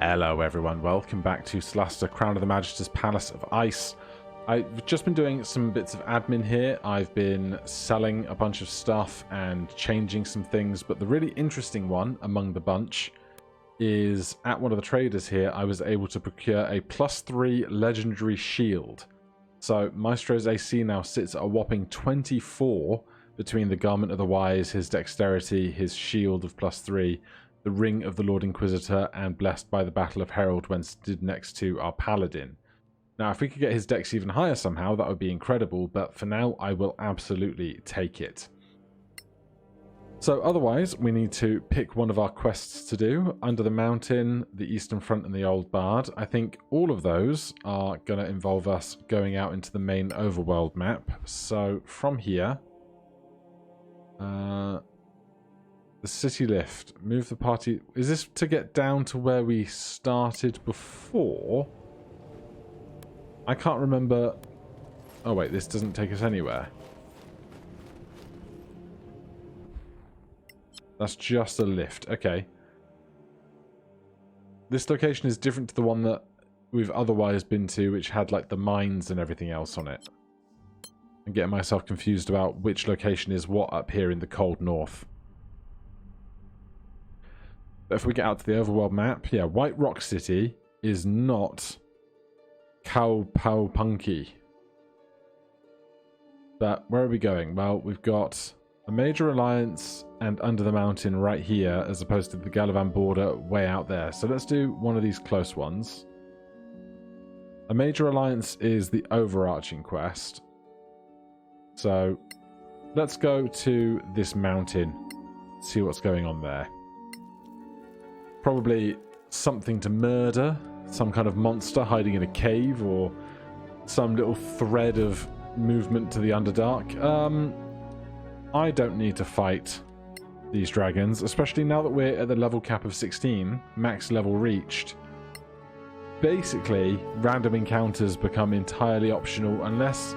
Hello everyone, welcome back to Solasta, Crown of the Magister's Palace of Ice. I've just been doing some bits of admin here. I've been selling a bunch of stuff and changing some things, but the really interesting one among the bunch is at one of the traders here, I was able to procure a +3 legendary shield. So Maestro's AC now sits at a whopping 24 between the Garment of the Wise, his dexterity, his shield of +3, the Ring of the Lord Inquisitor, and Blessed by the Battle of Herald when stood next to our Paladin. Now, if we could get his dex even higher somehow, that would be incredible, but for now, I will absolutely take it. So otherwise, we need to pick one of our quests to do. Under the Mountain, the Eastern Front, and the Old Bard. I think all of those are going to involve us going out into the main overworld map. So from here... the city lift. Move the party... Is this to get down to where we started before? I can't remember... Oh wait, this doesn't take us anywhere. That's just a lift. Okay. This location is different to the one that we've otherwise been to, which had like the mines and everything else on it. I'm getting myself confused about which location is what up here in the cold north. But if we get out to the overworld map, yeah, White Rock City is not Kaupunki. But where are we going? Well, we've got a major alliance and Under the Mountain right here, as opposed to the Gallivan border way out there. So let's do one of these close ones. A major alliance is the overarching quest. So let's go to this mountain, see what's going on there. Probably something to murder, some kind of monster hiding in a cave, or some little thread of movement to the Underdark. I don't need to fight these dragons, especially now that we're at the level cap of 16, max level reached. Basically, random encounters become entirely optional unless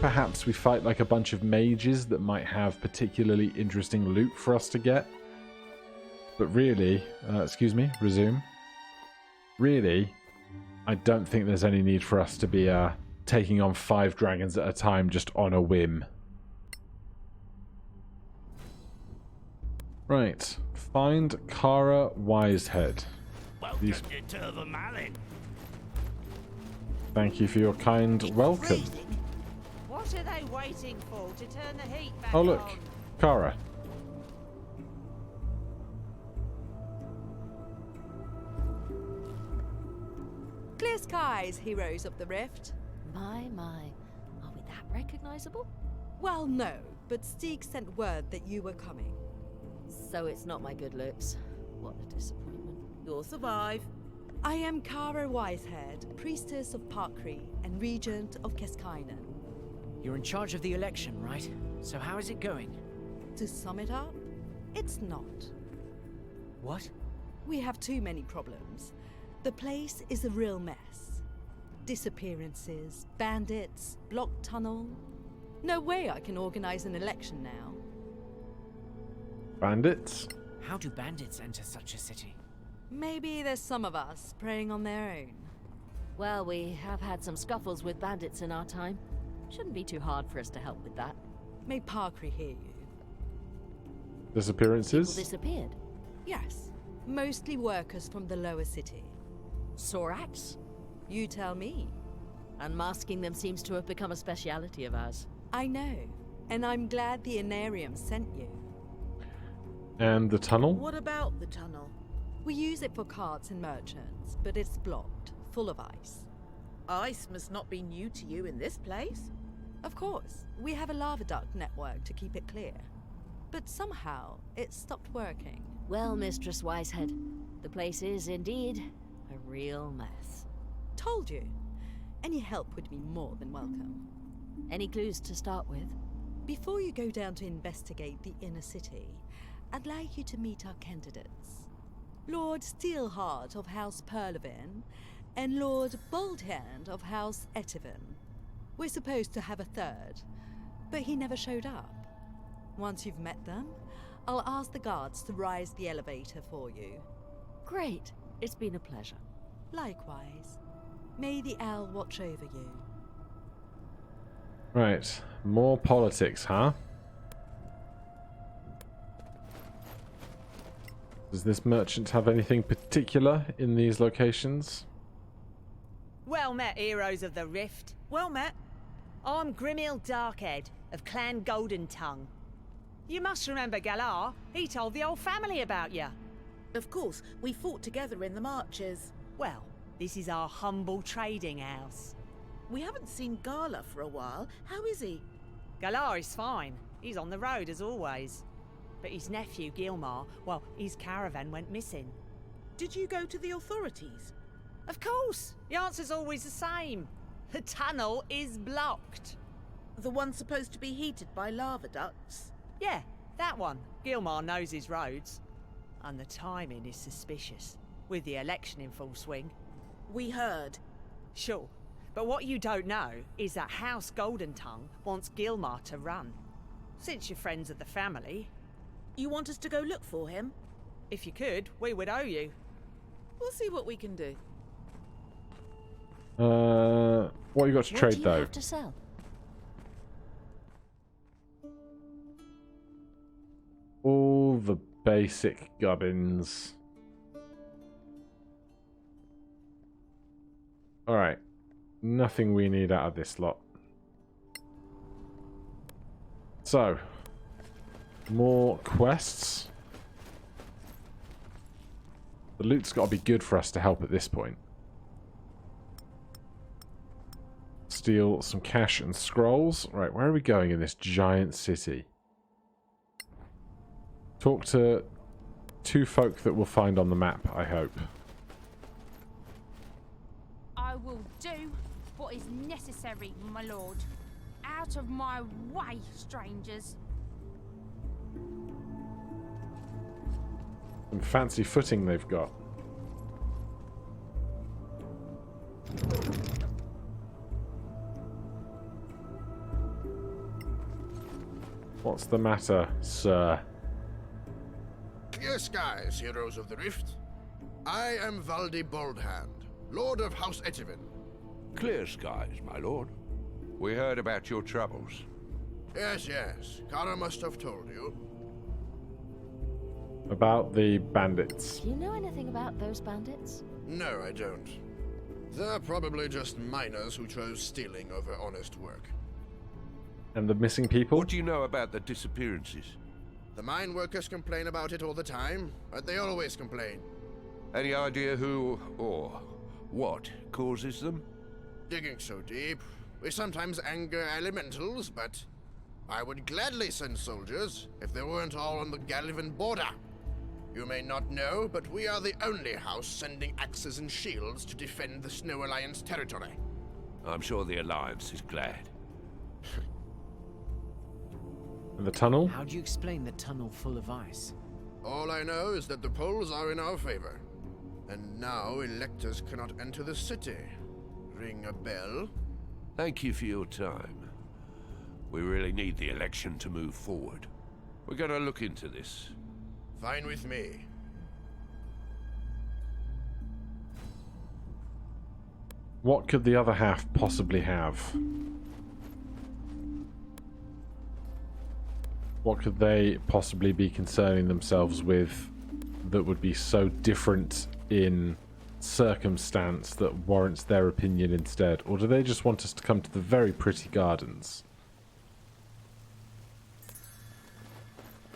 perhaps we fight like a bunch of mages that might have particularly interesting loot for us to get. But really, excuse me, resume. Really, I don't think there's any need for us to be taking on 5 dragons at a time just on a whim. Right, find Caer Wisehead. Welcome to the Malin. Thank you for your kind welcome. What are they waiting for to turn the heat back Oh look, on? Caer. Clear skies, heroes of the Rift. My. Are we that recognizable? Well, no, but Steeg sent word that you were coming. So it's not my good looks. What a disappointment. You'll survive. I am Caer Wisehead, priestess of Parkry and regent of Keskainen. You're in charge of the election, right? So how is it going? To sum it up, it's not. What? We have too many problems. The place is a real mess. Disappearances, bandits, blocked tunnel. No way I can organize an election now. Bandits? How do bandits enter such a city? Maybe there's some of us preying on their own. Well, we have had some scuffles with bandits in our time. Shouldn't be too hard for us to help with that. May Parkry hear you. Disappearances? People disappeared. Yes, mostly workers from the lower city. Soraks? You tell me. Unmasking them seems to have become a speciality of ours. I know, and I'm glad the Anarium sent you. And the tunnel? What about the tunnel? We use it for carts and merchants, but it's blocked, full of ice. Ice must not be new to you in this place. Of course, we have a lava duct network to keep it clear. But somehow, it stopped working. Well, Mistress Wisehead, the place is indeed a real mess. Told you. Any help would be more than welcome. Any clues to start with? Before you go down to investigate the inner city, I'd like you to meet our candidates. Lord Steelheart of House Perlevin and Lord Boldhand of House Etivan. We're supposed to have a third, but he never showed up. Once you've met them, I'll ask the guards to rise the elevator for you. Great. It's been a pleasure. Likewise. May the owl watch over you. Right. More politics, huh? Does this merchant have anything particular in these locations? Well met, heroes of the Rift. Well met. I'm Grimhild Darkhead of Clan Golden Tongue. You must remember Galar. He told the old family about you. Of course, we fought together in the marches. Well, this is our humble trading house. We haven't seen Gala for a while. How is he? Galar is fine. He's on the road as always. But his nephew, Gilmar, well, his caravan went missing. Did you go to the authorities? Of course! The answer's always the same. The tunnel is blocked. The one supposed to be heated by lava ducts? Yeah, that one. Gilmar knows his roads. And the timing is suspicious, with the election in full swing. We heard. Sure, but what you don't know is that House Golden Tongue wants Gilmar to run. Since you're friends of the family... You want us to go look for him? If you could, we would owe you. We'll see what we can do. What you got to What trade do you though? have to sell? All the basic gubbins. Alright. Nothing we need out of this lot. So, more quests. The loot's got to be good for us to help at this point. Steal some cash and scrolls. Right, where are we going in this giant city? Talk to two folk that we'll find on the map, I hope. I will do what is necessary, my lord. Out of my way, strangers. Some fancy footing they've got. What's the matter, sir? Clear skies, heroes of the Rift. I am Valdi Boldhand, Lord of House Etiven. Clear skies, my lord. We heard about your troubles. Yes, yes. Kara must have told you. About the bandits. Do you know anything about those bandits? No, I don't. They're probably just miners who chose stealing over honest work. And the missing people? What do you know about the disappearances? The mine workers complain about it all the time, but they always complain. Any idea who or what causes them? Digging so deep, we sometimes anger elementals, but I would gladly send soldiers if they weren't all on the Gallivan border. You may not know, but we are the only house sending axes and shields to defend the Snow Alliance territory. I'm sure the Alliance is glad. And the tunnel? How do you explain the tunnel full of ice? All I know is that the polls are in our favor. And now electors cannot enter the city. Ring a bell? Thank you for your time. We really need the election to move forward. We're gonna look into this. Fine with me. What could the other half possibly have? What could they possibly be concerning themselves with that would be so different in circumstance that warrants their opinion instead? Or do they just want us to come to the very pretty gardens?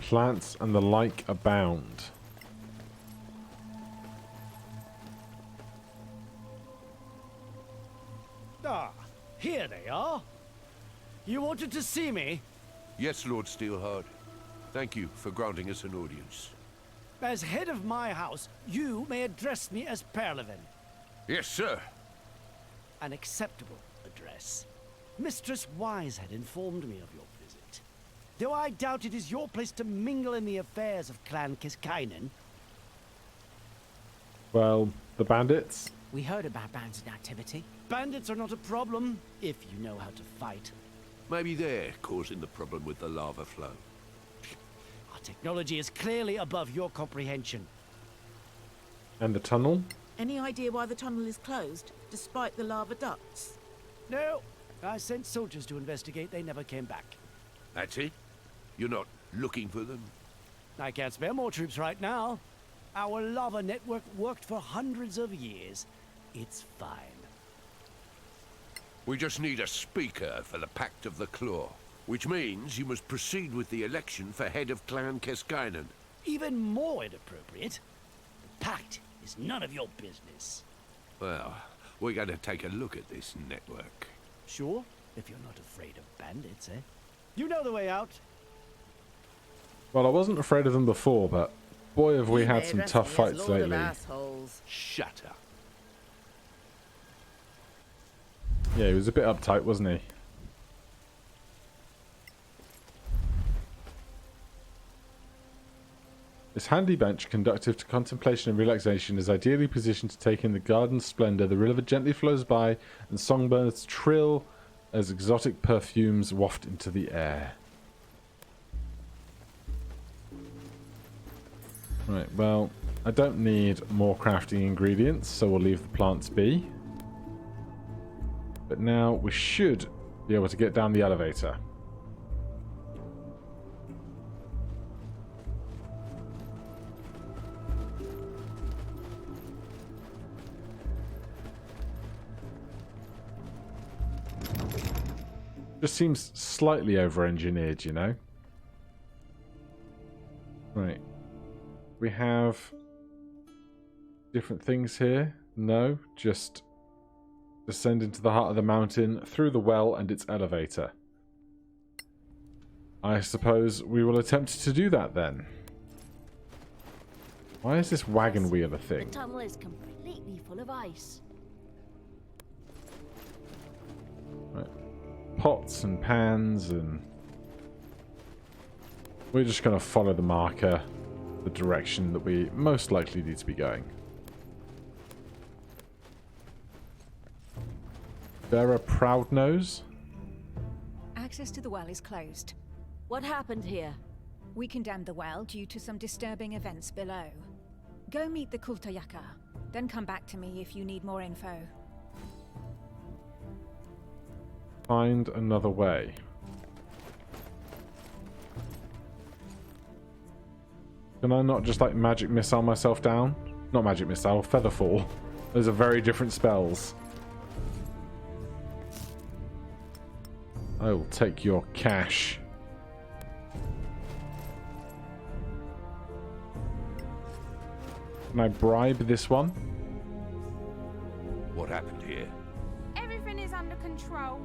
Plants and the like abound. Ah, here they are. You wanted to see me? Yes, Lord Steelheart. Thank you for granting us an audience. As head of my house, you may address me as Paladin. Yes, sir. An acceptable address. Mistress Wise had informed me of your visit. Though I doubt it is your place to mingle in the affairs of Clan Kiskainen. Well, the bandits? We heard about bandit activity. Bandits are not a problem, if you know how to fight. Maybe they're causing the problem with the lava flow. Our technology is clearly above your comprehension. And the tunnel? Any idea why the tunnel is closed, despite the lava ducts? No, I sent soldiers to investigate. They never came back. That's it? You're not looking for them? I can't spare more troops right now. Our lava network worked for hundreds of years. It's fine. We just need a speaker for the Pact of the Claw, which means you must proceed with the election for head of Clan Keskainen. Even more inappropriate. The pact is none of your business. Well, we're going to take a look at this network. Sure, if you're not afraid of bandits, eh? You know the way out. Well, I wasn't afraid of them before, but boy have we had some tough fights lately. Shut up. Yeah, he was a bit uptight, wasn't he? This handy bench, conducive to contemplation and relaxation, is ideally positioned to take in the garden's splendor. The river gently flows by, and songbirds trill as exotic perfumes waft into the air. Right, well, I don't need more crafting ingredients, so we'll leave the plants be. But now we should be able to get down the elevator. Just seems slightly over-engineered, you know? Right. We have different things here. No, just descend into the heart of the mountain, through the well and its elevator. I suppose we will attempt to do that then. Why is this wagon wheel a thing? The tunnel is completely full of ice. Right. Pots and pans, and we're just going to follow the marker, the direction that we most likely need to be going. Vera Proudnose. Access to the well is closed. What happened here? We condemned the well due to some disturbing events below. Go meet the Kultayaka, then come back to me if you need more info. Find another way. Can I not just like magic missile myself down? Not magic missile, featherfall. Those are very different spells. I will take your cash. Can I bribe this one? What happened here? Everything is under control.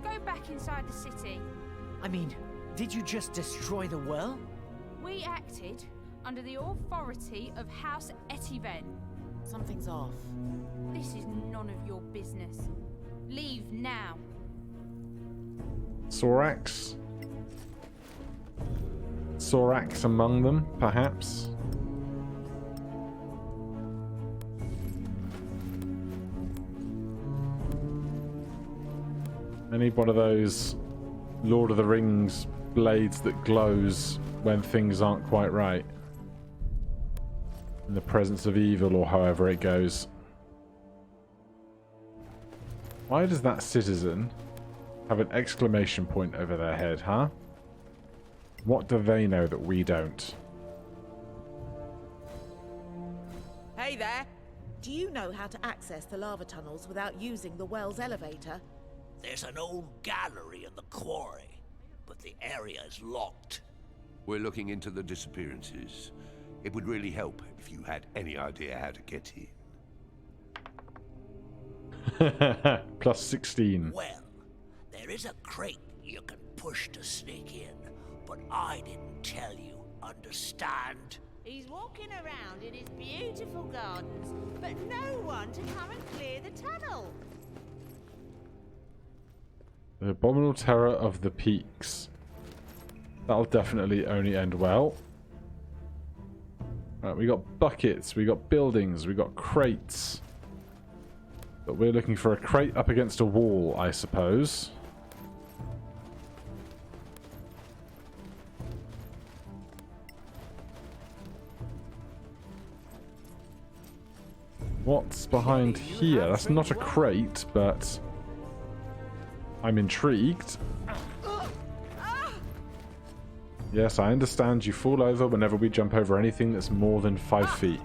Go back inside the city. I mean, did you just destroy the well? We acted under the authority of House Etiven. Something's off. This is none of your business. Leave now. Soraks? Soraks among them, perhaps? I need one of those Lord of the Rings blades that glows when things aren't quite right. In the presence of evil, or however it goes. Why does that citizen have an exclamation point over their head, huh? What do they know that we don't? Hey there! Do you know how to access the lava tunnels without using the well's elevator? There's an old gallery in the quarry, but the area is locked. We're looking into the disappearances. It would really help if you had any idea how to get in. Plus 16. Well, there is a crate you can push to sneak in, but I didn't tell you, understand? He's walking around in his beautiful gardens, but no one to come and clear the tunnel. The abominable terror of the peaks. That'll definitely only end well. Right, we got buckets, we got buildings, we got crates. But we're looking for a crate up against a wall, I suppose. What's behind here? That's not a crate, but I'm intrigued. Yes, I understand you fall over whenever we jump over anything that's more than 5 feet.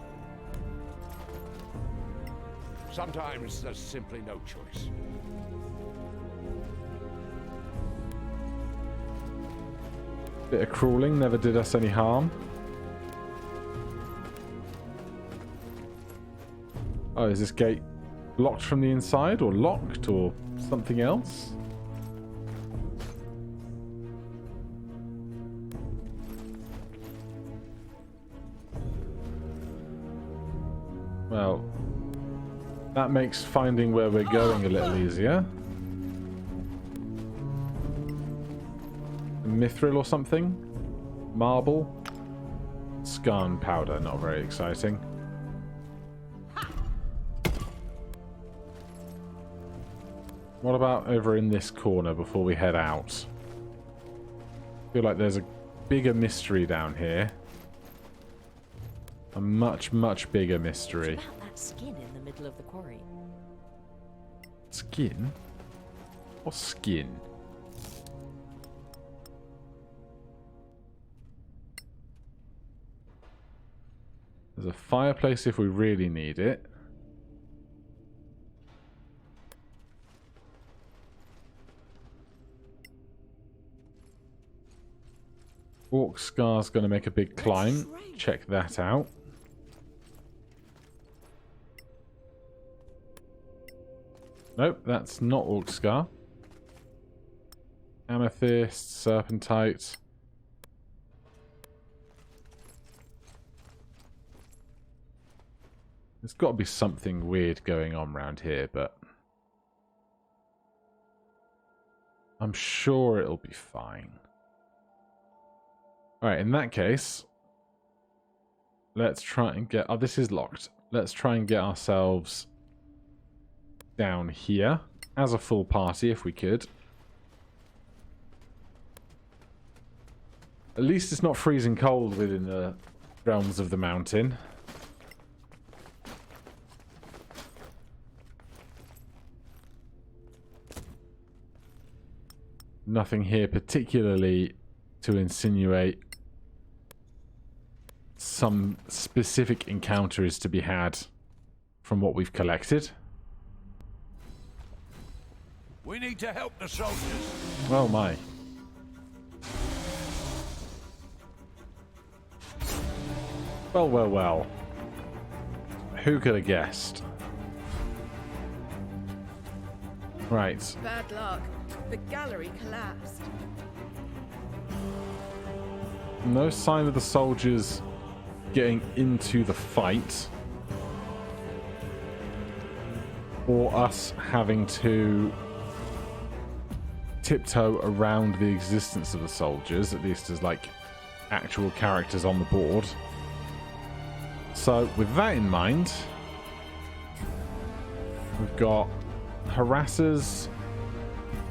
Sometimes there's simply no choice. Bit of crawling never did us any harm. Oh, is this gate locked from the inside, or locked, or something else? Well, that makes finding where we're going a little easier. Mithril or something? Marble? Skarn powder, not very exciting. What about over in this corner before we head out? I feel like there's a bigger mystery down here. A much, much bigger mystery. What about that skin in the middle of the quarry? Skin? What skin? There's a fireplace if we really need it. Orc Scar's going to make a big climb. Check that out. Nope, that's not Orc Scar. Amethyst, Serpentite. There's got to be something weird going on around here, but I'm sure it'll be fine. Alright, in that case, let's try and get... Oh, this is locked. Let's try and get ourselves down here as a full party, if we could. At least it's not freezing cold within the realms of the mountain. Nothing here particularly to insinuate some specific encounter is to be had from what we've collected. We need to help the soldiers. Oh my. Well, well, well. Who could have guessed? Right. Bad luck. The gallery collapsed. No sign of the soldiers getting into the fight. Or us having to tiptoe around the existence of the soldiers, at least as like actual characters on the board. So with that in mind, we've got Harassers,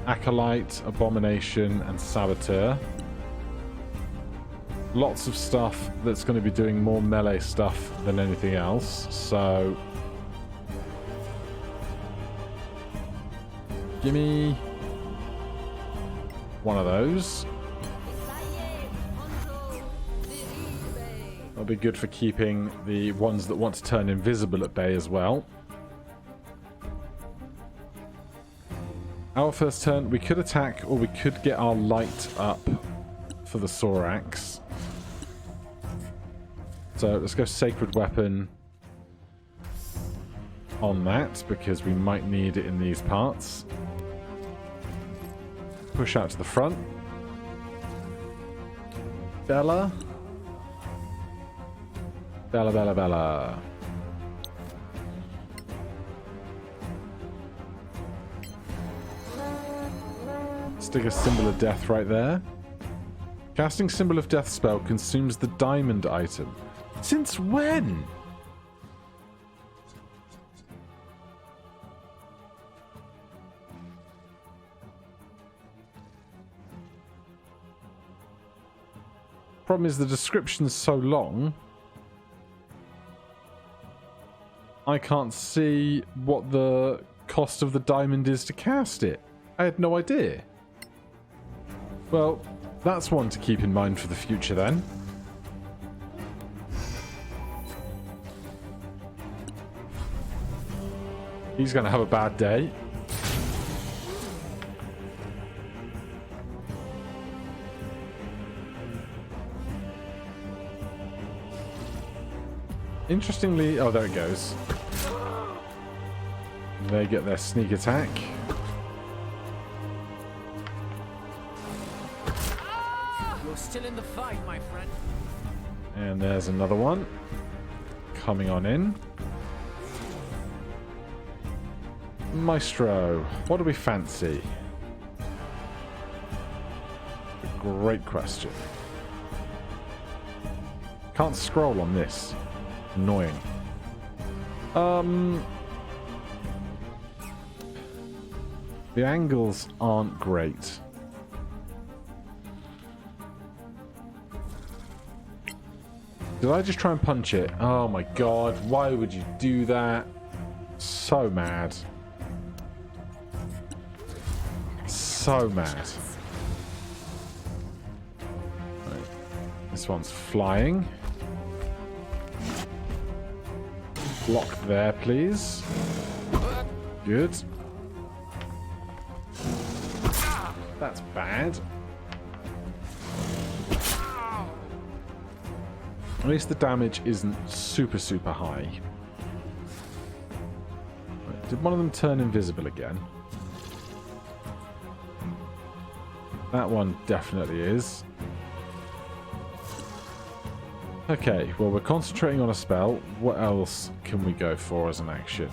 Acolyte, Abomination, and Saboteur. Lots of stuff that's going to be doing more melee stuff than anything else, so gimme one of those. That'll be good for keeping the ones that want to turn invisible at bay as well. Our first turn, we could attack or we could get our light up for the Soraks. So let's go Sacred Weapon on that because we might need it in these parts. Push out to the front. Bella. Bella, Bella, Bella. Stick a Symbol of Death right there. Casting Symbol of Death spell consumes the diamond item. Since when? Problem is the description's so long. I can't see what the cost of the diamond is to cast it. I had no idea. Well, that's one to keep in mind for the future then. He's going to have a bad day. Interestingly, oh, there it goes. They get their sneak attack. You're still in the fight, my friend. And there's another one coming on in. Maestro, what do we fancy? A great question. Can't scroll on this. Annoying. The angles aren't great. Did I just try and punch it? Oh my god, why would you do that? So mad. So mad. Right. This one's flying. Block there, please. Good. That's bad. At least the damage isn't super high. Right, did one of them turn invisible again? That one definitely is. Okay, well, we're concentrating on a spell. What else can we go for as an action?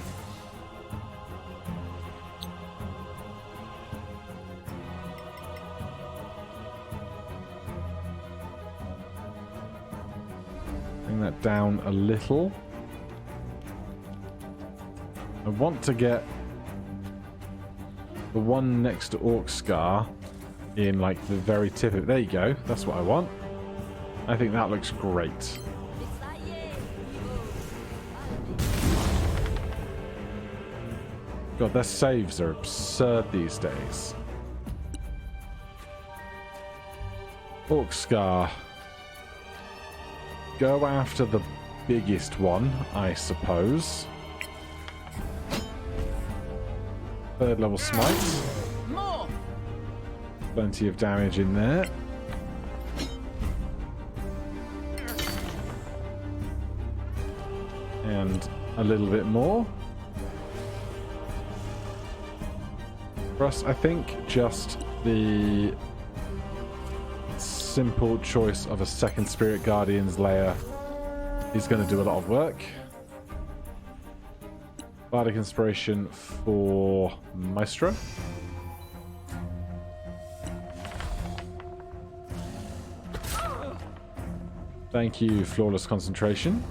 Bring that down a little. I want to get the one next to Orc Scar in, like, the very tip of... There you go. That's what I want. I think that looks great. God, their saves are absurd these days. Orc Scar. Go after the biggest one, I suppose. 3rd level smite. Plenty of damage in there. And a little bit more. For us, I think just the simple choice of a 2nd Spirit Guardian's lair is going to do a lot of work. Bardic Inspiration for Maestro. Thank you, Flawless Concentration.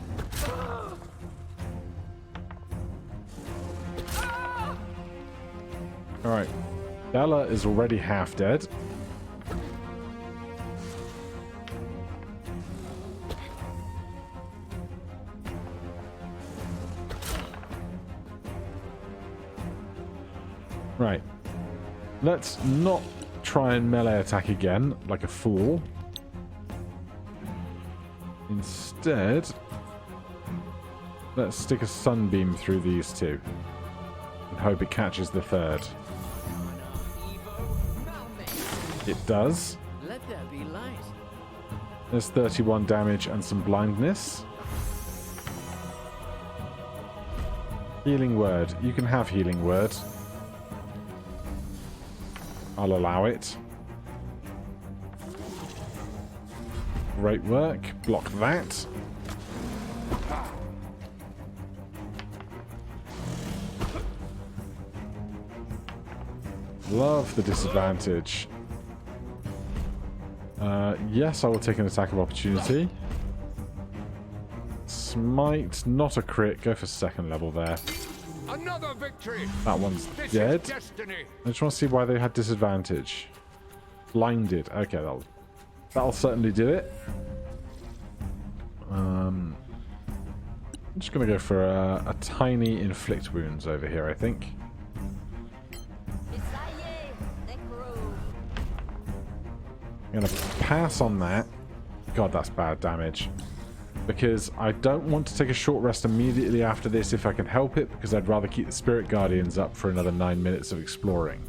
Alright. Bella is already half dead. Right. Let's not try and melee attack again, like a fool. Instead, let's stick a sunbeam through these two. And hope it catches the 3rd. It does. Let there be light. There's 31 damage and some blindness. Healing word. You can have healing word. I'll allow it. Great work. Block that. Love the disadvantage. Yes, I will take an attack of opportunity. Smite, not a crit. Go for 2nd level there. Another victory. That one's dead. I just want to see why they had disadvantage. Blinded. Okay, that'll certainly do it. I'm just going to go for a tiny inflict wounds over here, I think. I'm going to pass on that. God, that's bad damage. Because I don't want to take a short rest immediately after this if I can help it, because I'd rather keep the Spirit Guardians up for another 9 minutes of exploring.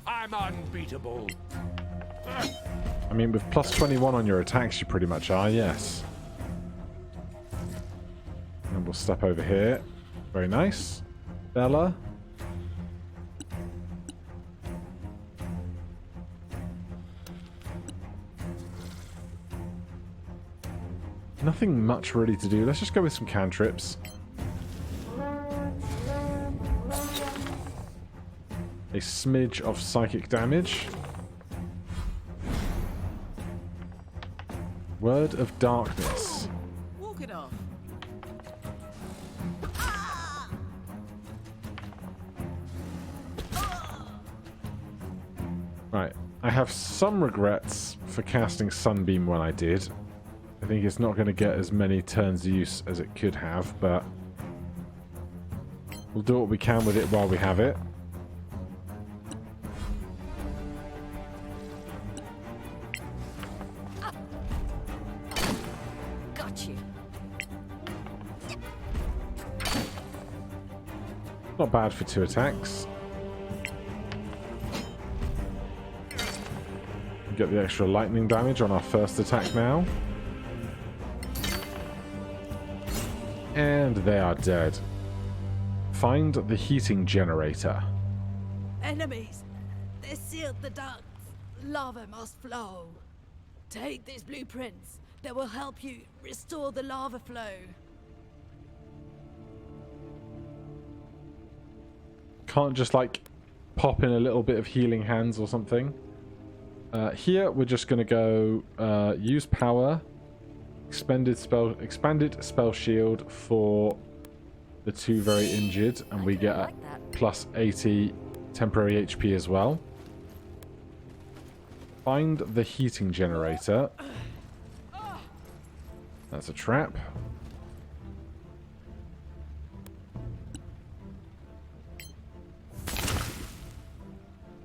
I'm unbeatable. I mean, with plus 21 on your attacks, you pretty much are, yes. And we'll step over here. Very nice. Bella. Nothing much really to do. Let's just go with some cantrips. A smidge of psychic damage. Word of Darkness. Walk it off. Right. I have some regrets for casting Sunbeam when I did. I think it's not going to get as many turns of use as it could have, but we'll do what we can with it while we have it. Got you. Not bad for 2 attacks. Get the extra lightning damage on our first attack now. And they are dead. Find the heating generator. Enemies! They sealed the ducts. Lava must flow. Take these blueprints. They will help you restore the lava flow. Can't just like pop in a little bit of healing hands or something. Here we're just going to go use power. Expanded spell shield for the 2 very injured, and we get a plus 80 temporary HP as well. Find the heating generator. That's a trap.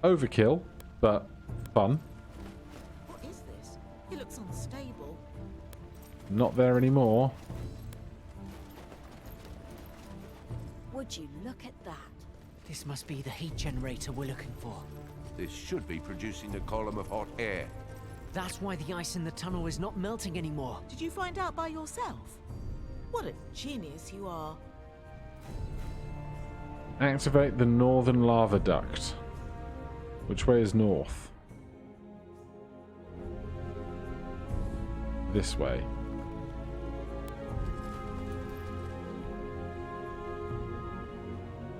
Overkill, but fun. What is this? It looks unstable. Not there anymore. Would you look at that? This must be the heat generator we're looking for. This should be producing a column of hot air. That's why the ice in the tunnel is not melting anymore. Did you find out by yourself? What a genius you are. Activate the northern lava duct. Which way is north? This way.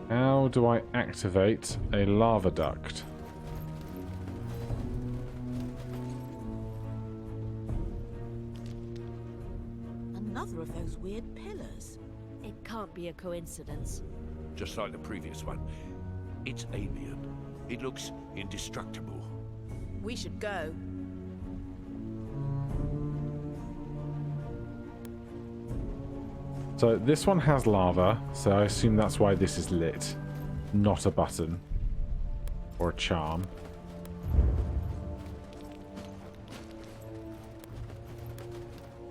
How do I activate a lava duct? Another of those weird pillars. It can't be a coincidence. Just like the previous one. It's alien. It looks indestructible. We should go. So this one has lava, so I assume that's why this is lit. Not a button. Or a charm.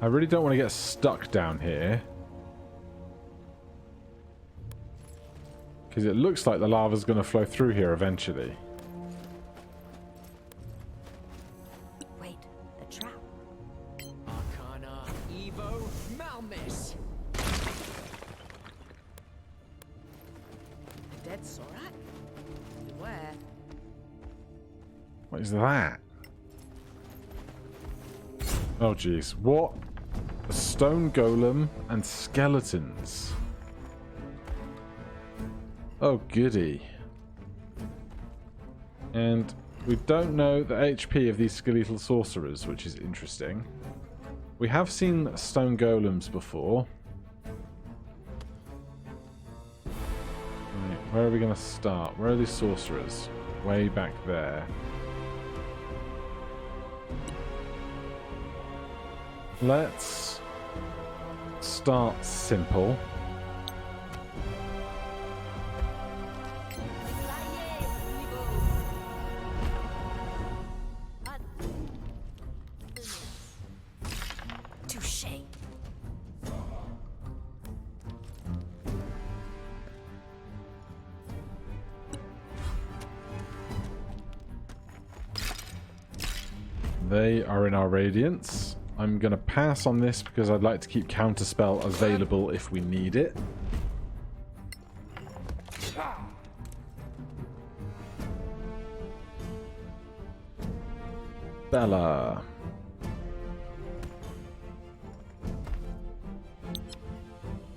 I really don't want to get stuck down here. Because it looks like the lava's going to flow through here eventually. Wait, a trap. Arcana, Evo, Malmis. A dead Sorak? Beware. What is that? Oh jeez, what? A stone golem and skeletons. Oh goody. And we don't know the HP of these skeletal sorcerers, which is interesting. We have seen stone golems before. Right, where are we going to start? Where are these sorcerers? Way back there. Let's start simple. They are in our radiance. I'm going to pass on this because I'd like to keep Counterspell available if we need it. Bella.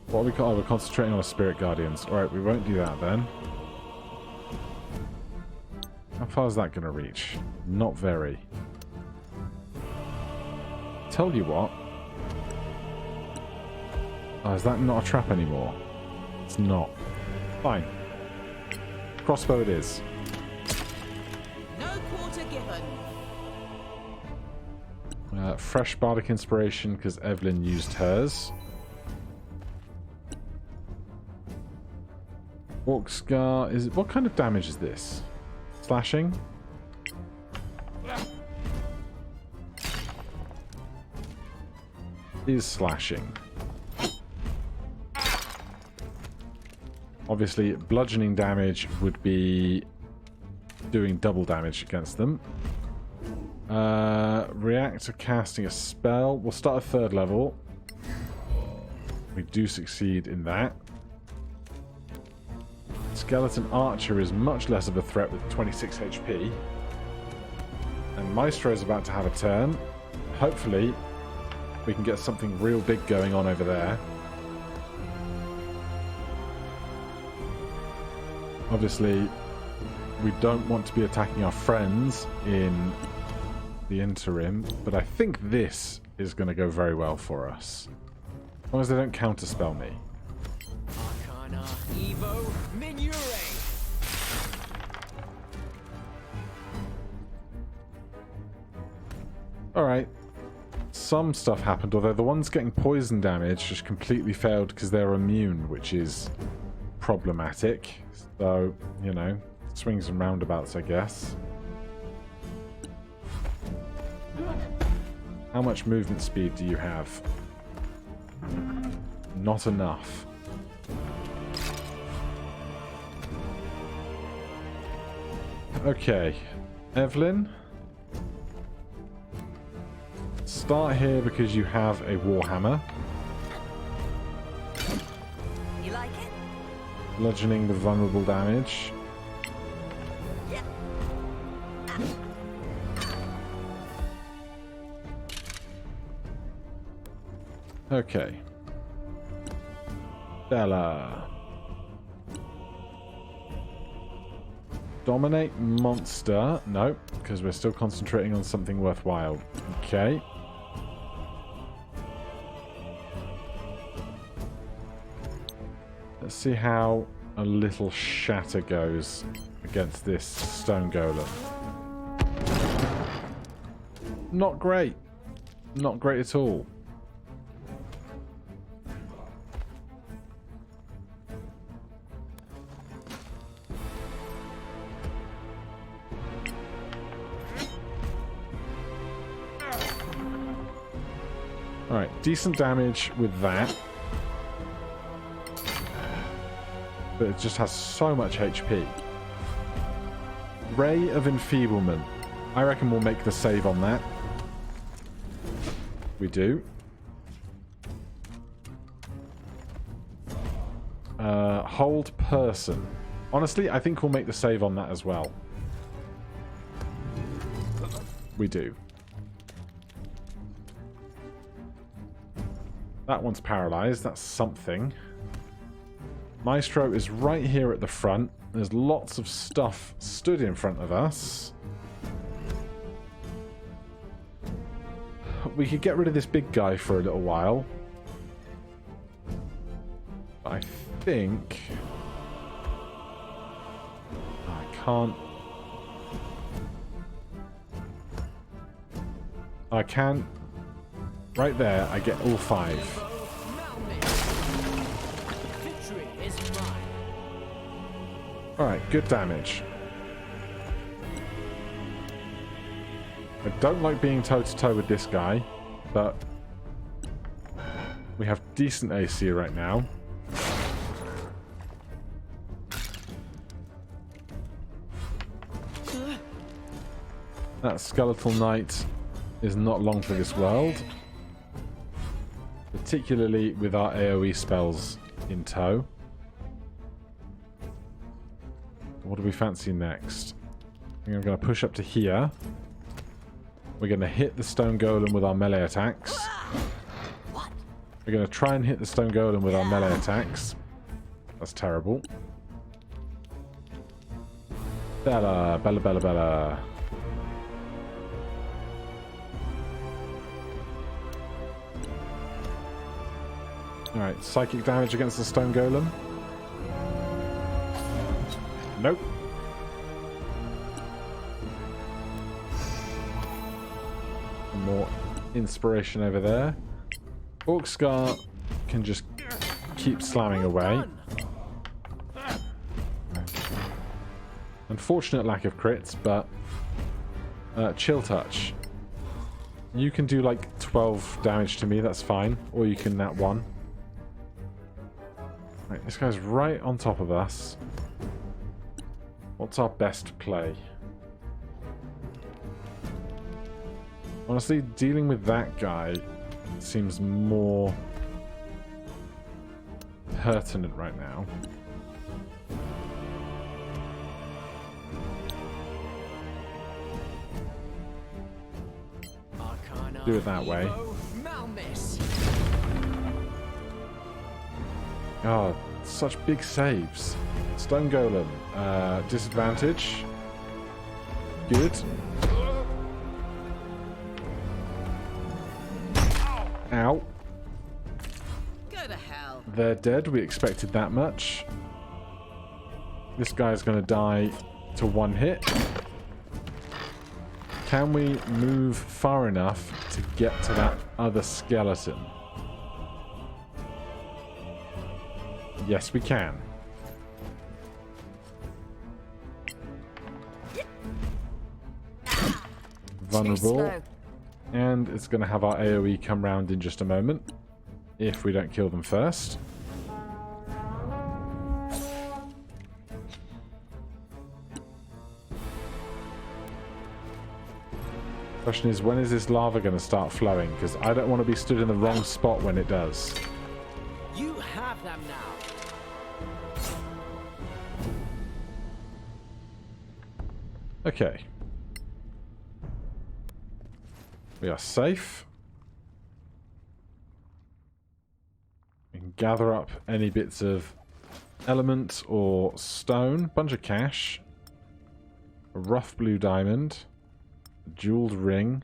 What are we call? Oh, we're concentrating on our Spirit Guardians. Alright, we won't do that then. How far is that going to reach? Not very. Tell you what. Oh, is that not a trap anymore? It's not. Fine. Crossbow it is. No quarter given. Fresh Bardic Inspiration because Evelyn used hers. Orc Scar is... What kind of damage is this? Slashing? Is slashing. Obviously, bludgeoning damage would be doing double damage against them. React to casting a spell. We'll start at 3rd level. We do succeed in that. Skeleton Archer is much less of a threat with 26 HP. And Maestro is about to have a turn. Hopefully, we can get something real big going on over there. Obviously, we don't want to be attacking our friends in the interim, but I think this is going to go very well for us. As long as they don't counterspell me. Arcana Evo Minure. Alright. Some stuff happened, although the ones getting poison damage just completely failed because they're immune, which is problematic. So, you know, swings and roundabouts, I guess. How much movement speed do you have? Not enough. Okay. Evelyn? Start here because you have a Warhammer. You like it? Bludgeoning with vulnerable damage. Yeah. Okay. Bella. Dominate monster. No, because we're still concentrating on something worthwhile. Okay. Let's see how a little shatter goes against this stone golem. Not great. Not great at all. Alright, decent damage with that. But it just has so much HP. Ray of Enfeeblement. I reckon we'll make the save on that. We do. Hold person. Honestly, I think we'll make the save on that as well. We do. That one's paralyzed. That's something. Maestro is right here at the front. There's lots of stuff stood in front of us. We could get rid of this big guy for a little while. I think... I can't... I can Right there, I get all 5. Victory is mine. Alright, good damage. I don't like being toe-to-toe with this guy, but we have decent AC right now. That skeletal knight is not long for this world. Particularly with our AoE spells in tow. What do we fancy next? I think I'm going to push up to here. We're going to hit the stone golem with our melee attacks. We're going to try and hit the stone golem with our melee attacks. That's terrible. Bella, Bella, Bella, Bella. Alright, psychic damage against the stone golem. Nope. More inspiration over there. Orcscar can just keep slamming away. Unfortunate lack of crits, but chill touch. You can do like 12 damage to me, that's fine. Or you can nat 1. Right, this guy's right on top of us. What's our best play? Honestly, dealing with that guy seems more pertinent right now. Do it that way. Oh, such big saves. Stone Golem. Disadvantage. Good. Ow. Go to hell. They're dead. We expected that much. This guy's going to die to 1 hit. Can we move far enough to get to that other skeleton? Yes, we can. Vulnerable. And it's going to have our AoE come round in just a moment. If we don't kill them first. Question is, when is this lava going to start flowing? Because I don't want to be stood in the wrong spot when it does. You have them now. Okay. We are safe. We can gather up any bits of element or stone. Bunch of cash. A rough blue diamond. A jeweled ring.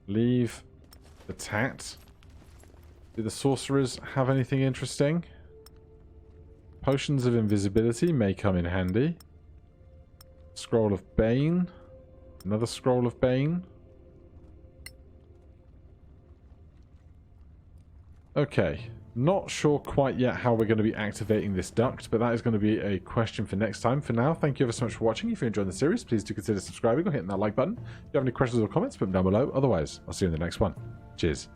Leave the tat. Do the sorcerers have anything interesting? Potions of invisibility may come in handy. Scroll of Bane. Another scroll of Bane. Okay. Not sure quite yet how we're going to be activating this duct, but that is going to be a question for next time. For now, thank you ever so much for watching. If you enjoyed the series, please do consider subscribing or hitting that like button. If you have any questions or comments, put them down below. Otherwise, I'll see you in the next one. Cheers.